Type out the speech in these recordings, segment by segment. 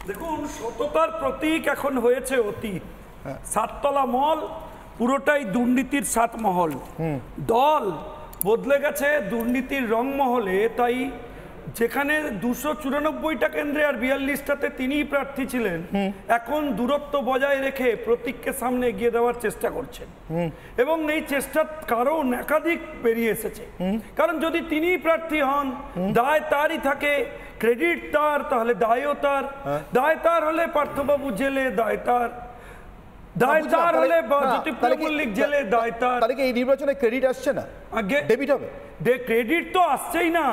দেখুন, সততার প্রতীক এখন হয়েছে অতীত। সাততলা মল পুরোটাই দুর্নীতির সাতমহল। দল বদলে গেছে দুর্নীতির রংমহলে। তাই যেখানে 294টা কেন্দ্রে আর 42টাতে তিনিই প্রার্থী ছিলেন, এখন দূরত্ব বজায় রেখে প্রতীককে সামনে এগিয়ে দেওয়ার চেষ্টা করছেন। এবং এই চেষ্টার কারণ একাধিক বেরিয়ে এসেছে। কারণ যদি তিনিই প্রার্থী হন, দায় তারই থাকে, ক্রেডিট তার, তাহলে দায়ও তার। দায় তার হলে পার্থবাবু জেলে, দায় তার। দায় তার হলে জ্যোতিপ্রিয় মল্লিক জেলে, দায় তার। তাহলে কি এই নির্বাচনে ক্রেডিট আসছে না? আগে ডেবিট হবে? ক্রেডিট তো আসছেই না,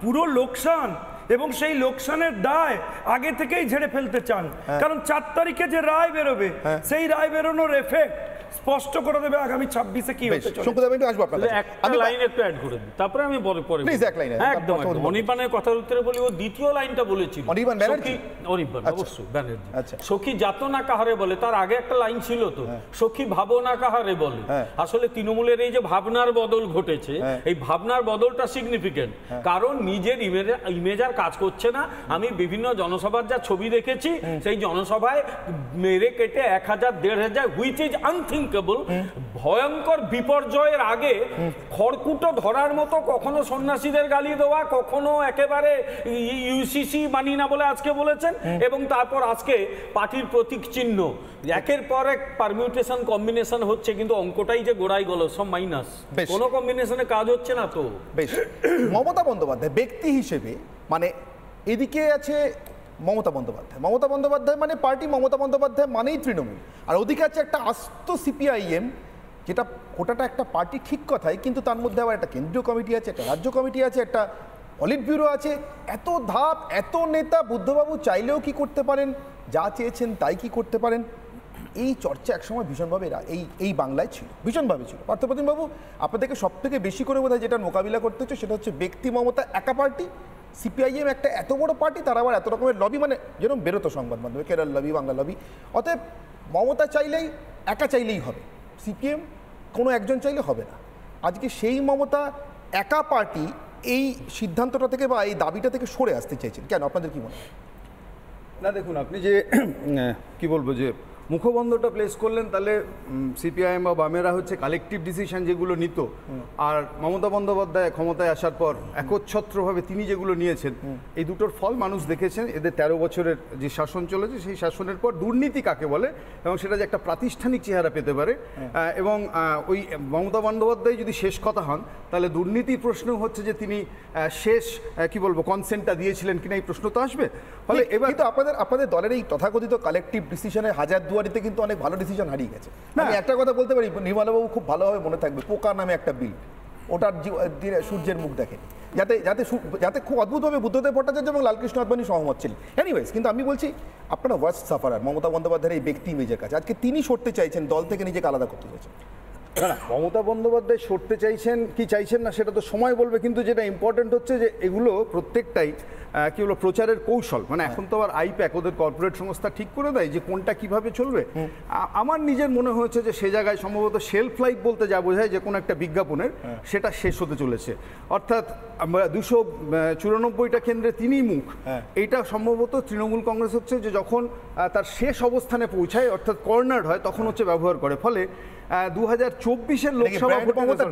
পুরো লোকসান। এবং সেই লোকসানের দায় আগে থেকেই ঝেড়ে ফেলতে চান। কারণ 4 তারিখে যে রায় বেরোবে, সেই রায় বেরোনোর এফেক্ট স্পষ্ট করে দেবে আগামী 26-এ কি হতে চলেছে। শঙ্কুদা, আমি একটু আসবো আপনার কাছে। আমি লাইন একটু অ্যাড করে দিই, তারপরে আমি পরে প্লিজ এক লাইন। একদম অনির্বাণের কথার উত্তরে বলি, ও দ্বিতীয় লাইনটা বলেছিল অনির্বাণ ব্যানার্জি। অনির্বাণ অবশ্যই ব্যানার্জি। আচ্ছা, সখী যাতো না কাহারে বলে, তার আগে একটা লাইন ছিল তো, সখী ভাবো না কাহারে বলে। আসলে তৃণমূলের এই যে ভাবনার বদল ঘটেছে, এই ভাবনার বদলটা সিগনিফিকেন্ট। কারণ নিজের ইমেজ আর কাজ করছে না। আমি বিভিন্ন জনসভার যা ছবি দেখেছি, সেই জনসভায় মেরে কেটে 1000-1500, হুইচ ইজ আনথিঙ্কেবল। ভয়ঙ্কর বিপর্যয়ের আগে খড়কুটো ধরার মতো কখনো সন্ন্যাসীদের গালি দেওয়া, কখনো একেবারে ইউসিসি মানি না বলে আজকে বলেছেন। এবং তারপর আজকে পার্টির প্রতীক চিহ্ন, একের পর এক পারমিউটেশন কম্বিনেশন হচ্ছে, কিন্তু অঙ্কটাই যে গোড়াই গেল, সব মাইনাস, কোনো কম্বিনেশনে কাজ হচ্ছে না। তো বেশ, মমতা বন্দ্যোপাধ্যায় ব্যক্তি হিসেবে, মানে এদিকে আছে মমতা বন্দ্যোপাধ্যায় মানে পার্টি, মমতা বন্দ্যোপাধ্যায় মানেই তৃণমূল, আর ওদিকে আছে একটা আস্ত সিপিআইএম, যেটা ওটাটা একটা পার্টি ঠিক কথাই, কিন্তু তার মধ্যে আবার একটা কেন্দ্রীয় কমিটি আছে, একটা রাজ্য কমিটি আছে, একটা পলিট ব্যুরো আছে। এত ধাপ, এত নেতা, বুদ্ধবাবু চাইলেও কি করতে পারেন, যা চেয়েছেন তাই কি করতে পারেন? এই চর্চা একসময় ভীষণভাবে এই বাংলায় ছিল, ভীষণভাবে ছিল। পার্থপ্রতিমবাবু, আপনাদেরকে সব থেকে বেশি করে বোধহয় যেটা মোকাবিলা করতে হচ্ছে, সেটা হচ্ছে ব্যক্তি মমতা একা পার্টি, সিপিআইএম একটা এত বড় পার্টি, তার আবার এত রকমের লবি, মানে যেরকম বেরোতো সংবাদ মাধ্যমে, কেরল লবি, বাংলা লবি। অতএব মমতা চাইলেই, একা চাইলেই হবে, সিপিএম কোনো একজন চাইলে হবে না। আজকে সেই মমতা একা পার্টি এই সিদ্ধান্তটা থেকে বা এই দাবিটা থেকে সরে আসতে চাইছেন কেন? আপনাদের কি মনে হয়? না, দেখুন, আপনি যে কি বলবো, যে মুখবন্ধটা প্লেস করলেন, তাহলে সিপিআইএম বা বামেরা হচ্ছে কালেকটিভ ডিসিশন যেগুলো নিত, আর মমতা বন্দ্যোপাধ্যায় ক্ষমতায় আসার পর একচ্ছত্রভাবে তিনি যেগুলো নিয়েছেন, এই দুটোর ফল মানুষ দেখেছেন। এদের 13 বছরের যে শাসন চলেছে, সেই শাসনের পর দুর্নীতি কাকে বলে এবং সেটা যে একটা প্রাতিষ্ঠানিক চেহারা পেতে পারে। এবং ওই মমতা বন্দ্যোপাধ্যায় যদি শেষ কথা হন, তাহলে দুর্নীতির প্রশ্ন হচ্ছে যে তিনি শেষ কি বলবো কনসেন্টটা দিয়েছিলেন কিনা, এই প্রশ্ন তো আসবে। ফলে এবার কিন্তু আপনাদের দলের এই তথাকথিত কালেকটিভ ডিসিশনের হাজারদুয়ারিতে কিন্তু অনেক ভালো ডিসিশন হারিয়ে গেছে। আমি একটা কথা বলতে পারি, নির্মলাবাবু খুব ভালোভাবে মনে থাকবে, পোকা নামে একটা বিল, ওটার সূর্যের মুখ দেখেনি, যাতে খুব অদ্ভুতভাবে বুদ্ধদেব ভট্টাচার্য এবং লালকৃষ্ণ আদবানি সহমত ছিলেন। এনিওয়েজ, কিন্তু আমি বলছি, আপনারা ওয়ার্স্ট সাফারার মমতা বন্দ্যোপাধ্যায়ের এই ব্যক্তি ইমেজের কাছে। আজকে তিনি সরতে চাইছেন, দল থেকে নিজেকে আলাদা করতে চাইছেন। মমতা বন্দ্যোপাধ্যায় সরতে চাইছেন কি চাইছেন না সেটা তো সময় বলবে, কিন্তু যেটা ইম্পর্টেন্ট হচ্ছে যে এগুলো প্রত্যেকটাই কি বলবো প্রচারের কৌশল। মানে এখন তো আবার আইপ্যাক, ওদের কর্পোরেট সংস্থা ঠিক করে দেয় যে কোনটা কিভাবে চলবে। আমার নিজের মনে হয়েছে যে সে জায়গায় সম্ভবত শেলফ লাইফ বলতে যা বোঝায় যে কোনো একটা বিজ্ঞাপনের, সেটা শেষ হতে চলেছে। অর্থাৎ 294টা কেন্দ্রে তিনিই মুখ, এইটা সম্ভবত তৃণমূল কংগ্রেস হচ্ছে যে যখন তার শেষ অবস্থানে পৌঁছায়, অর্থাৎ কর্নার হয়, তখন হচ্ছে ব্যবহার করে। ফলে 2024-এর লোকসভা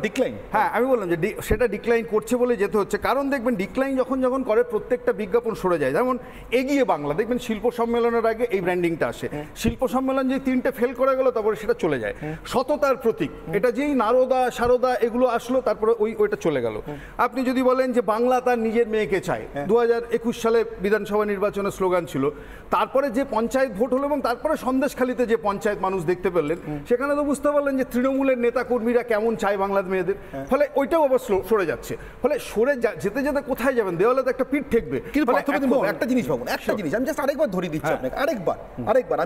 ডিক্লাইন, হ্যাঁ আমি বললাম যে সেটা ডিক্লাইন করছে বলে যেতে হচ্ছে। কারণ দেখবেন ডিক্লাইন যখন করে, প্রত্যেকটা বিজ্ঞাপন সরে যায়। যেমন এগিয়ে বাংলা, দেখবেন শিল্প সম্মেলনের আগে এই ব্র্যান্ডিংটা আসে, শিল্প সম্মেলন যে 3টে ফেল করে গেল, তারপরে সেটা চলে যায়। সততার প্রতীক, এটা যেই নারদা সারদা এগুলো আসলো, তারপরে ওইটা চলে গেল। আপনি যদি বলেন যে বাংলা তার নিজের মেয়েকে চায়, 2021 সালে বিধানসভা নির্বাচনের স্লোগান ছিল। তারপরে যে পঞ্চায়েত ভোট হলো এবং তারপরে সন্দেশখালীতে যে পঞ্চায়েত মানুষ দেখতে পেলেন, সেখানে তো বুঝতে পারলেন যে তৃণমূলের নেতা কর্মীরা কেমন চায় বাংলার মেয়েদের। ফলে ওইটাও আবার সরে যাচ্ছে। ফলে সরে যেতে যেতে কোথায় যাবেন? দেওয়ালে তো একটা পিঠ ঠেকবে। কিন্তু একটা জিনিস ভাবুন, একটা জিনিস আমি জাস্ট আরেকবার ধরিয়ে দিচ্ছি আপনাকে, আরেকবার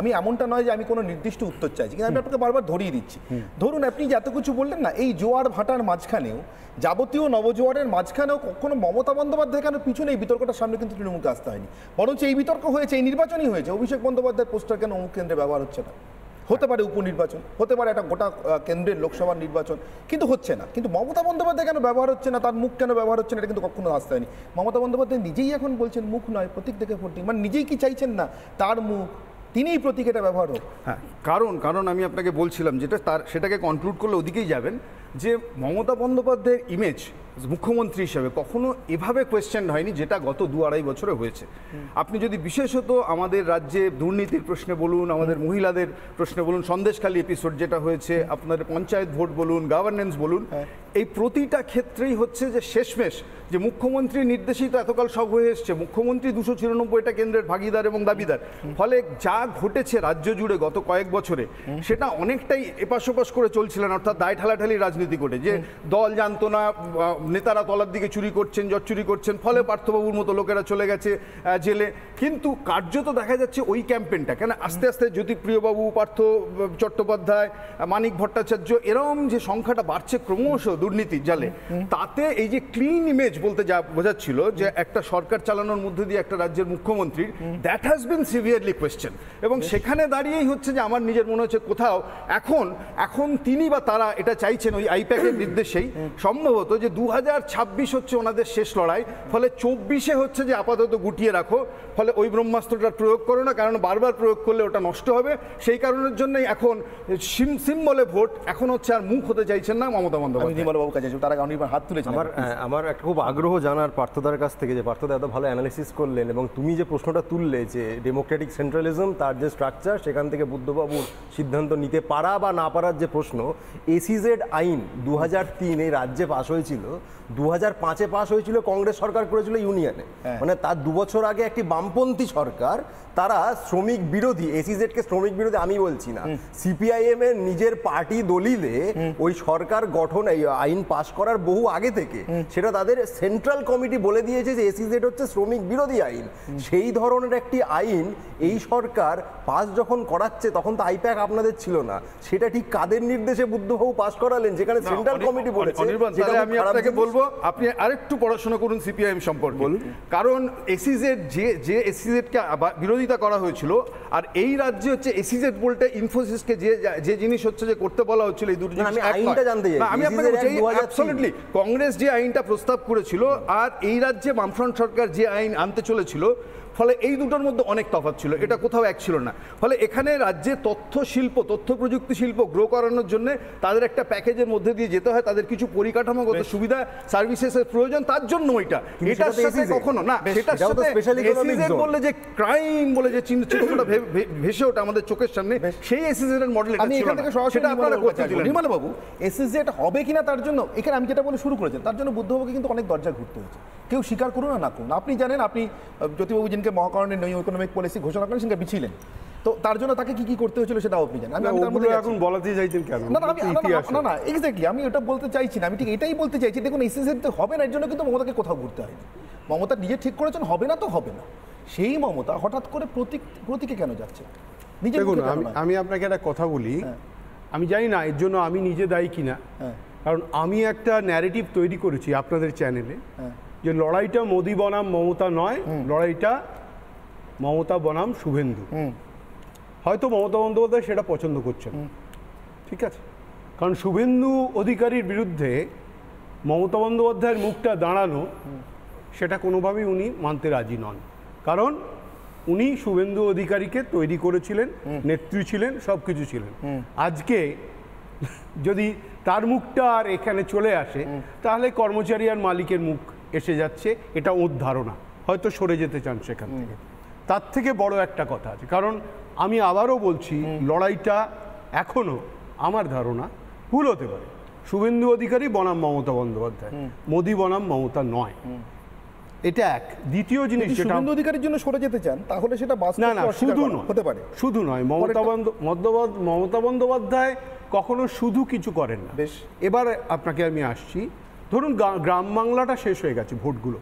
আমি এমনটা নয় যে আমি কোনো নির্দিষ্ট উত্তর চাইছি, কিন্তু আমি আপনাকে বারবার ধরিয়ে দিচ্ছি। ধরুন, আপনি যে এত কিছু বললেন না, এই জোয়ার ভাটার মাঝখানেও, যাবতীয় নবজোয়ারের মাঝখানেও কখনো মমতা বন্দ্যোপাধ্যায় কেন পিছনে, এই বিতর্কটার সামনে কিন্তু তৃণমূলকে আসতে হয়নি। বরঞ্চ এই বিতর্ক হয়েছে, এই নির্বাচনই হয়েছে, অভিষেক বন্দ্যোপাধ্যায়ের পোস্টার কেন অমুক কেন্দ্রে ব্যবহার হচ্ছে না। হতে পারে উপনির্বাচন, হতে পারে একটা গোটা কেন্দ্রের লোকসভার নির্বাচন, কিন্তু হচ্ছে না। কিন্তু মমতা বন্দ্যোপাধ্যায় কেন ব্যবহার হচ্ছে না, তার মুখ কেন ব্যবহার হচ্ছে না, এটা কিন্তু কখনো আসতে হয়নি। মমতা বন্দ্যোপাধ্যায় নিজেই এখন বলছেন মুখ নয়, প্রতীক দেখে ভোটিং, মানে নিজেই কি চাইছেন না তার মুখ, তিনিই প্রতীক, এটা ব্যবহার হোক। হ্যাঁ, কারণ আমি আপনাকে বলছিলাম যেটা সেটাকে কনক্লুড করলে ওদিকেই যাবেন, যে মমতা বন্দ্যোপাধ্যায়ের ইমেজ মুখ্যমন্ত্রী হিসেবে কখনো এভাবে কোয়েশ্চেন হয়নি যেটা গত 2-2.5 বছরে হয়েছে। আপনি যদি বিশেষত আমাদের রাজ্যে দুর্নীতির প্রশ্নে বলুন, আমাদের মহিলাদের প্রশ্নে বলুন, সন্দেশখালী এপিসোড যেটা হয়েছে, আপনাদের পঞ্চায়েত ভোট বলুন, গভর্নেন্স বলুন, এই প্রতিটা ক্ষেত্রেই হচ্ছে যে শেষমেশ যে মুখ্যমন্ত্রীর নির্দেশিত এতকাল সব হয়ে এসছে, মুখ্যমন্ত্রী 294টা কেন্দ্রের ভাগিদার এবং দাবিদার, ফলে যা ঘটেছে রাজ্য জুড়ে গত কয়েক বছরে সেটা অনেকটাই এপাশ ওপাশ করে চলছিলেন, অর্থাৎ দায় ঠালাঠালি রাজনীতি করে, যে দল জানতো না, নেতারা তলার দিকে চুরি করছেন, জট চুরি করছেন, ফলে পার্থবাবুর মতো লোকেরা চলে গেছে জেলে। কিন্তু কার্যত দেখা যাচ্ছে ওই ক্যাম্পেইনটা কেন আস্তে আস্তে জ্যোতিপ্রিয়বাবু, পার্থ চট্টোপাধ্যায়, মানিক ভট্টাচার্য, এরকম যে সংখ্যাটা বাড়ছে ক্রমশ দুর্নীতির জালে, তাতে এই যে ক্লিন ইমেজ বলতে যা বোঝাচ্ছিল যে একটা সরকার চালানোর মধ্যে দিয়ে একটা রাজ্যের মুখ্যমন্ত্রীর, that has been severely question. এবং সেখানে দাঁড়িয়েই হচ্ছে যে আমার নিজের মনে হচ্ছে কোথাও এখন তিনি বা তারা এটা চাইছেন ওই আইপ্যাকের নির্দেশেই সম্ভবত যে 2026 হচ্ছে ওনাদের শেষ লড়াই, ফলে 24-এ হচ্ছে যে আপাতত গুটিয়ে রাখো, ফলে ওই ব্রহ্মাস্ত্রটা প্রয়োগ করো না, কারণ বারবার প্রয়োগ করলে ওটা নষ্ট হবে। সেই কারণের জন্যই এখন সিম্বলে ভোট, এখন হচ্ছে আর মুখ হতে চাইছেন না মমতা বন্দ্যোপাধ্যায়। নির্মলবাবু কাছে তার আগে অনেকবার হাত তুলেছেন। আমার একটা খুব আগ্রহ জানার পার্থদার কাছ থেকে, যে পার্থদা এত ভালো অ্যানালিসিস করলেন এবং তুমি যে প্রশ্নটা তুললে যে ডেমোক্রেটিক সেন্ট্রালিজম তার যে স্ট্রাকচার, সেখান থেকে বুদ্ধবাবুর সিদ্ধান্ত নিতে পারা বা না পারার যে প্রশ্ন, এসিজেড আইন 2003 এই রাজ্যে পাশ হয়েছিল, 2005-এ পাশ হয়েছিল, কংগ্রেস সরকার করেছিল ইউনিয়নে, মানে তার 2 বছর আগে একটি বামপন্থী সরকার, তারা শ্রমিক বিরোধী, এসিজেডকে শ্রমিক বিরোধী আমি বলছি না, সিপিআইএম এর নিজের পার্টি দলিলে ওই সরকার গঠন, এই আইন পাশ করার বহু আগে থেকে সেটা তাদের সেন্ট্রাল কমিটি বলে দিয়েছে যে এসিজেড হচ্ছে শ্রমিক বিরোধী আইন। সেই ধরনের একটি আইন এই সরকার পাস যখন করাচ্ছে, তখন তো আইপ্যাক আপনাদের ছিল না, সেটা ঠিক কাদের নির্দেশে বুদ্ধবাবু পাস করালেন, যেখানে সেন্ট্রাল কমিটি বলেছে? আমি আপনাকে বলবো আপনি আরেকটু পড়াশোনা করুন সিপিআইএম সম্পর্কে, কারণ এসিজেড যে এসিজেডকে বিরোধিতা করা হয়েছিল, আর এই রাজ্যে হচ্ছে এসিজেড বলতে ইনফোসিসকে যে জিনিস হচ্ছে যে করতে বলা হচ্ছিল, এই দুটো জিনিস আইনটা জানতে চাই। আমি আপনাকে অ্যাবসলিউটলি কংগ্রেস যে আইনটা প্রস্তাব করেছিল আর এই রাজ্যে বামফ্রন্ট সরকার যে আইন আনতে চলেছিল, ফলে এই দুটোর মধ্যে অনেক তফাৎ ছিল, এটা কোথাও এক ছিল না। ফলে এখানে রাজ্যে তথ্য প্রযুক্তি শিল্প গ্রো করানোর জন্য তাদের একটা প্যাকেজের মধ্যে দিয়ে যেতে হয়, তাদের কিছু পরিকাঠামোগত সুবিধা সার্ভিসেসের প্রয়োজন, তার জন্য এটার সাথে কখনো না, সেটার সাথে এসিজেড বললে যে ক্রাইম বলে যে চিত্রটা ভেসে ওঠে আমাদের চোখের সামনে, সেই এসিজেড এর মডেল আমি এখান থেকে সরাসরি আপনারা করতে দিলেন। নির্মলবাবু, এসিজেড হবে কিনা তার জন্য এখানে আমি যেটা বলে শুরু করেছেন, তার জন্য বুদ্ধবাবুকে কিন্তু অনেক দরজা ঘুরতে হয়েছে, কেউ স্বীকার করুন না করুন। আপনি জানেন, আপনি জ্যোতিবাবু জিনকে মহাকরণের নিউ ইকোনমিক পলিসি ঘোষণা করেন, সেটা বিছিলেন, তো তার জন্য তাকে কি করতে হয়েছিল সেটাও আপনি জানেন। এখন বলাতে চাইছেন কেন? না এক্স্যাক্টলি আমি ওটা বলতে চাইছি না, আমি ঠিক এটাই বলতে চাইছি। দেখুন, এসিজেড হবে না, এর জন্য কিন্তু মমতাকে কোথাও ঘুরতে হয়নি। মমতা নিজে ঠিক করেছেন হবে না তো হবে না, সেই মমতা হঠাৎ করে প্রতীকে কেন যাচ্ছে? দেখুন, আমি আপনাকে একটা কথা বলি, আমি জানি না এর জন্য আমি নিজে দায়ী কিনা, কারণ আমি একটা ন্যারেটিভ তৈরি করেছি আপনাদের চ্যানেলে যে লড়াইটা মোদি বনাম মমতা নয়, লড়াইটা মমতা বনাম শুভেন্দু। হয়তো মমতা বন্দ্যোপাধ্যায় সেটা পছন্দ করছেন, ঠিক আছে, কারণ শুভেন্দু অধিকারীর বিরুদ্ধে মমতা বন্দ্যোপাধ্যায়ের মুখটা দাঁড়ানো, সেটা কোনোভাবেই উনি মানতে রাজি নন। কারণ উনি শুভেন্দু অধিকারীকে তৈরি করেছিলেন, নেত্রী ছিলেন, সব কিছু ছিলেন। আজকে যদি তার মুখটা আর এখানে চলে আসে, তাহলে কর্মচারী আর মালিকের মুখ এসে যাচ্ছে, এটা ওর ধারণা, হয়তো সরে যেতে চান সেখান থেকে। তার থেকে বড় একটা কথা আছে, কারণ আমি আবারও বলছি, লড়াইটা এখনো আমার ধারণা ভুল হতে পারে, শুভেন্দু অধিকারী বনাম মমতা বন্দ্যোপাধ্যায়, মোদি বনাম মমতা নয়, এটা এক। দ্বিতীয় জিনিস, শুভেন্দু অধিকারীর জন্য সরে যেতে চান, তাহলে সেটা না শুধু নয়, হতে পারে শুধু নয়, মমতা বন্দ্যোপাধ্যায় কখনো শুধু কিছু করেন না। এবার আপনাকে আমি আসছি, ধরুন গ্রাম বাংলাটা শেষ হয়ে গেছে, ভোটগুলো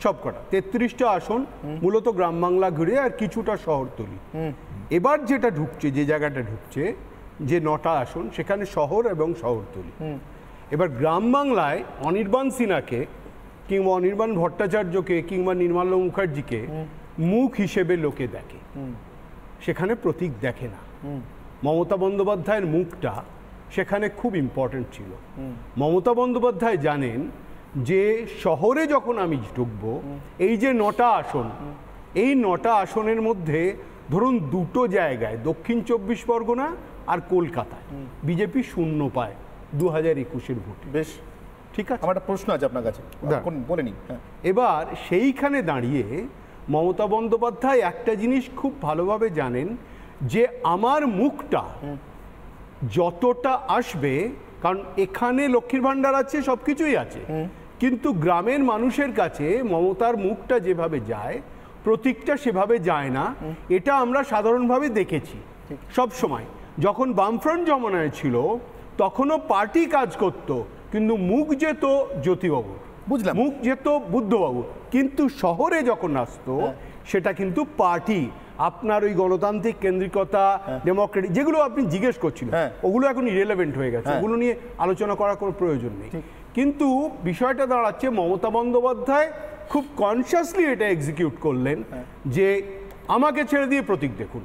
সব কটা 33টা আসন মূলত গ্রাম বাংলা ঘুরে আর কিছুটা শহরতলি। এবার যেটা ঢুকছে, যে জায়গাটা ঢুকছে, যে 9টা আসন, সেখানে শহর এবং শহরতলি। এবার গ্রাম বাংলায় অনির্বাণ সিনহাকে কিংবা অনির্বাণ ভট্টাচার্যকে কিংবা নির্মলা মুখার্জিকে মুখ হিসেবে লোকে দেখে, সেখানে প্রতীক দেখে না। মমতা বন্দ্যোপাধ্যায়ের মুখটা সেখানে খুব ইম্পর্ট্যান্ট ছিল। মমতা বন্দ্যোপাধ্যায় জানেন যে শহরে যখন আমি ঢুকবো, এই যে 9টা আসন, এই 9টা আসনের মধ্যে ধরুন 2টো জায়গায় দক্ষিণ 24 পরগনা আর কলকাতায় বিজেপি শূন্য পায় 2021-এর ভোটে। বেশ, ঠিক আছে, আমার একটা প্রশ্ন আছে আপনার কাছে, বলে নিন। এবার সেইখানে দাঁড়িয়ে মমতা বন্দ্যোপাধ্যায় একটা জিনিস খুব ভালোভাবে জানেন যে আমার মুখটা যতটা আসবে, কারণ এখানে লক্ষ্মীর ভাণ্ডার আছে, সব কিছুই আছে, কিন্তু গ্রামের মানুষের কাছে মমতার মুখটা যেভাবে যায়, প্রতীকটা সেভাবে যায় না। এটা আমরা সাধারণভাবে দেখেছি সব সময়। যখন বামফ্রন্ট জমানায় ছিল তখনও পার্টি কাজ করত, কিন্তু মুখ যেত জ্যোতিবাবু, বুঝলাম, মুখ যেত বুদ্ধবাবু, কিন্তু শহরে যখন আসতো সেটা কিন্তু পার্টি, আপনার ওই গণতান্ত্রিক কেন্দ্রিকতা, ডেমোক্রেটিক যেগুলো আপনি জিজ্ঞেস করছিলেন, ওগুলো এখন ইরেলেভেন্ট হয়ে গেছে, ওগুলো নিয়ে আলোচনা করার কোনো প্রয়োজন নেই। কিন্তু বিষয়টা দাঁড়াচ্ছে মমতা বন্দ্যোপাধ্যায় খুব কনসিয়াসলি এটা এক্সিকিউট করলেন যে আমাকে ছেড়ে দিয়ে প্রতীক দেখুন।